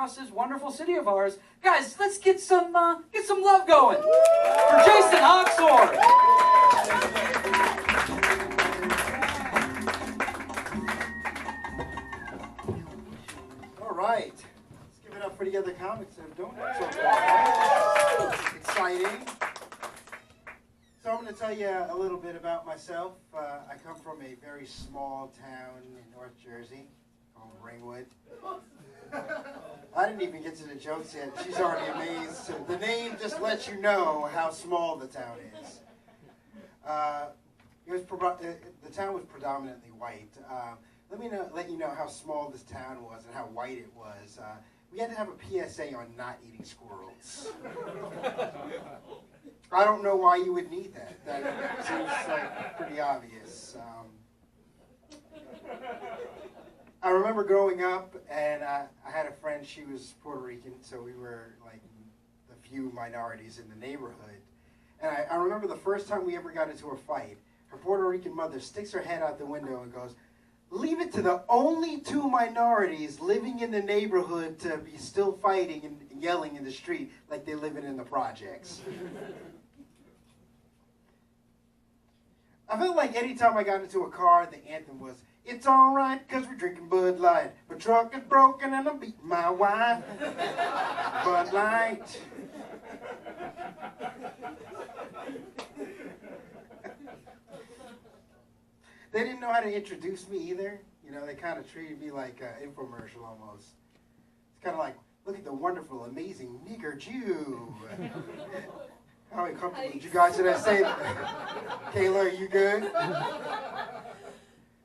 across this wonderful city of ours. Guys, let's get some love going for Jason Oxford. All right, let's give it up for the other comics that don't know so far. Exciting. So I'm going to tell you a little bit about myself. I come from a very small town in North Jersey called Ringwood. I didn't even get to the jokes yet. She's already amazed. So the name just lets you know how small the town is. The town was predominantly white. Let you know how small this town was and how white it was. We had to have a PSA on not eating squirrels. I don't know why you would need that. That seems like pretty obvious. I remember growing up, and I had a friend. She was Puerto Rican, so we were like the few minorities in the neighborhood. And I remember the first time we ever got into a fight. Her Puerto Rican mother sticks her head out the window and goes, "Leave it to the only two minorities living in the neighborhood to be still fighting and yelling in the street like they're living in the projects." I felt like anytime I got into a car, the anthem was, "It's all right, 'cause we're drinking Bud Light. My truck is broken and I'm beating my wife. Bud Light." They didn't know how to introduce me either. You know, they kind of treated me like an infomercial almost. It's kind of like, "Look at the wonderful, amazing nigger Jew." How uncomfortable did you guys did I say that? Kayla, are you good?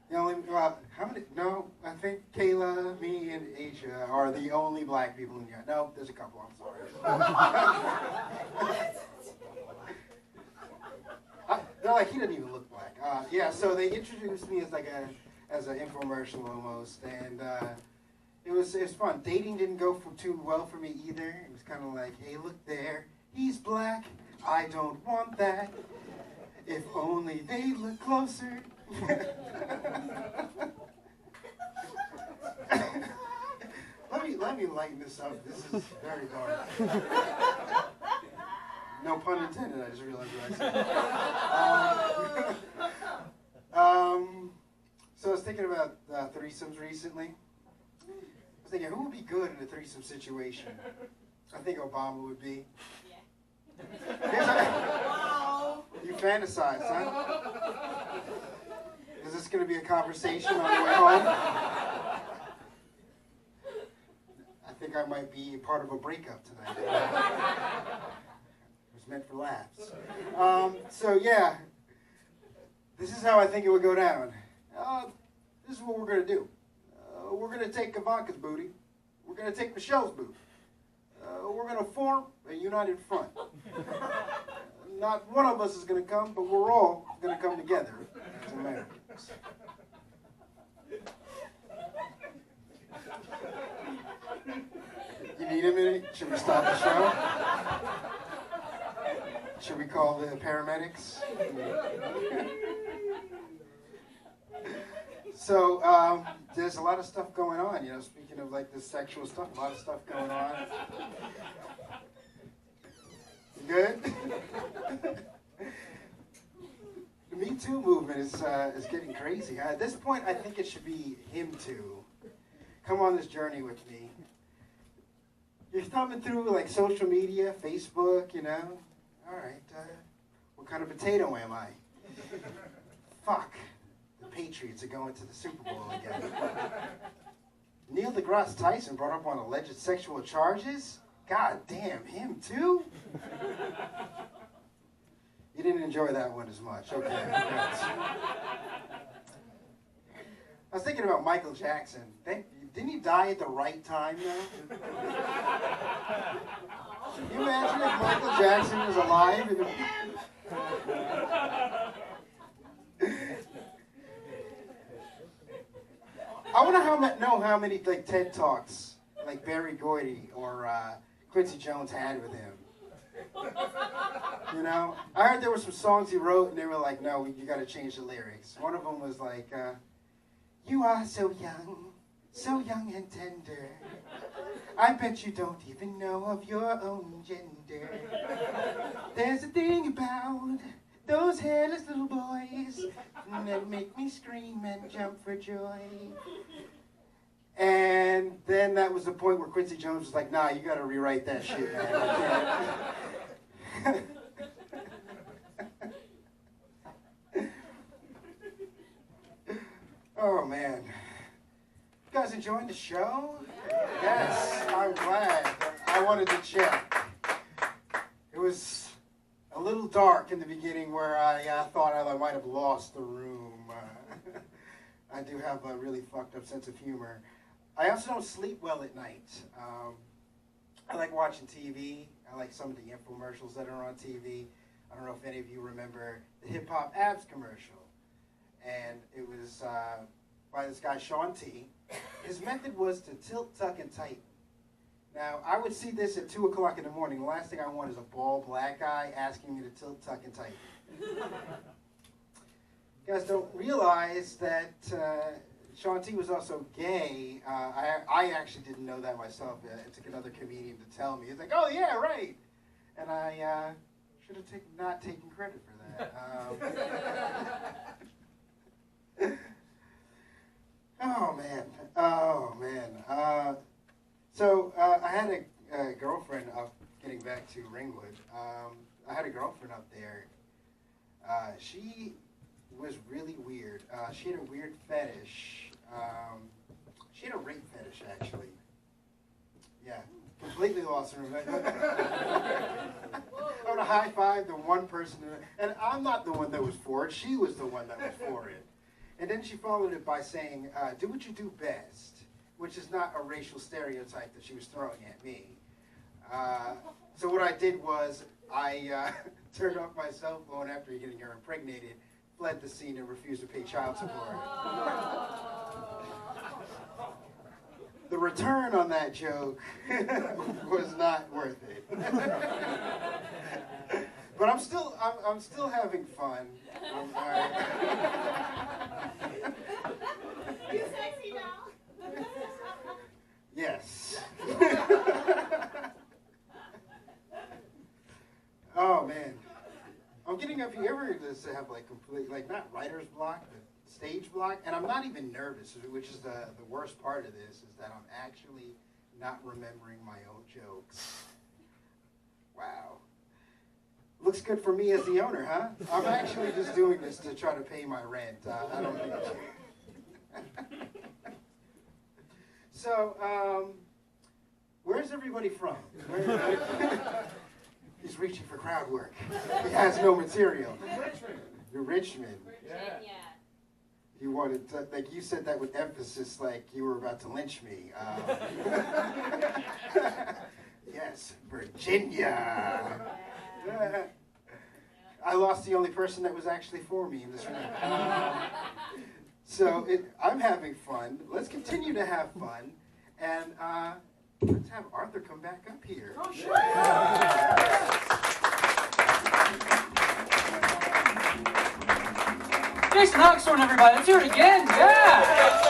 The only, how many? No, I think Kayla, me, and Asia are the only black people in here. No, there's a couple. I'm sorry. They're like, "He doesn't even look black." Yeah, so they introduced me as like as an infomercial almost, and it was fun. Dating didn't go too well for me either. It was kind of like, "Hey, look there, he's black. I don't want that. If only they look closer." Let me lighten this up. This is very dark. No pun intended. I just realized what I said. So I was thinking about threesomes recently. I was thinking, who would be good in a threesome situation? I think Obama would be. Wow. You fantasize, huh? Is this going to be a conversation on the way home? I think I might be part of a breakup tonight. It was meant for laughs. So yeah, this is how I think it would go down. This is what we're going to do. We're going to take Ivanka's booty. We're going to take Michelle's booty. We're going to form a united front. Not one of us is going to come, but we're all going to come together as Americans. You need a minute? Should we stop the show? Should we call the paramedics? So, there's a lot of stuff going on, you know, speaking of like this sexual stuff, a lot of stuff going on. You good? The Me Too movement is getting crazy. At this point, I think it should be him too. Come on this journey with me. You're thumbing through like social media, Facebook, you know. All right, what kind of potato am I? Fuck. Patriots are going to the Super Bowl again. Neil deGrasse Tyson brought up on alleged sexual charges? God damn, him too? You didn't enjoy that one as much. Okay. I was thinking about Michael Jackson. Didn't he die at the right time, though? Can you imagine if Michael Jackson was alive? I want to know how many like TED Talks like Barry Gordy or Quincy Jones had with him. You know, I heard there were some songs he wrote and they were like, "No, you got to change the lyrics." One of them was like, "You are so young and tender. I bet you don't even know of your own gender. There's a thing about those hairless little boys that make me scream and jump for joy. And then that was the point where Quincy Jones was like, nah, you gotta rewrite that shit, man. I can't. Oh, man. You guys enjoying the show? Yes, I'm glad. I wanted to check. It was a little dark in the beginning where I thought I might have lost the room. I do have a really fucked up sense of humor. I also don't sleep well at night. I like watching TV. I like some of the infomercials that are on TV. I don't know if any of you remember the Hip Hop Abs commercial. And it was by this guy, Sean T. His method was to tilt, tuck, and tighten. Now, I would see this at 2 o'clock in the morning. The last thing I want is a bald black guy asking me to tilt, tuck, and tighten. You guys don't realize that Sean T was also gay. I actually didn't know that myself. It took another comedian to tell me. He's like, oh, yeah, right. And I should have not taken credit for that. Oh, man. So I had a girlfriend up, getting back to Ringwood. I had a girlfriend up there. She was really weird. She had a weird fetish. She had a rape fetish, actually. Yeah, completely lost her. I want to high five the one person, and I'm not the one that was for it. She was the one that was for it. And then she followed it by saying, do what you do best, which is not a racial stereotype that she was throwing at me. So what I did was I turned off my cell phone after getting her impregnated, fled the scene, and refused to pay child support. The return on that joke was not worth it. But I'm still having fun. You sexy now? Yes. Oh man, I'm getting up here. You ever just have like complete, like not writer's block, but stage block? And I'm not even nervous, which is the worst part of this, is that I'm actually not remembering my own jokes. Wow. Looks good for me as the owner, huh? I'm actually just doing this to try to pay my rent. I don't think it's... So, where's everybody from? He's reaching for crowd work. He has no material. Richmond. You're Richmond. Yeah. You wanted to, like you said that with emphasis, like you were about to lynch me. Yes, Virginia. I lost the only person that was actually for me in this room. So I'm having fun. Let's continue to have fun, and let's have Arthur come back up here. Oh, sure. Jason Hawkthorne, everybody. Let's hear it again. Yeah.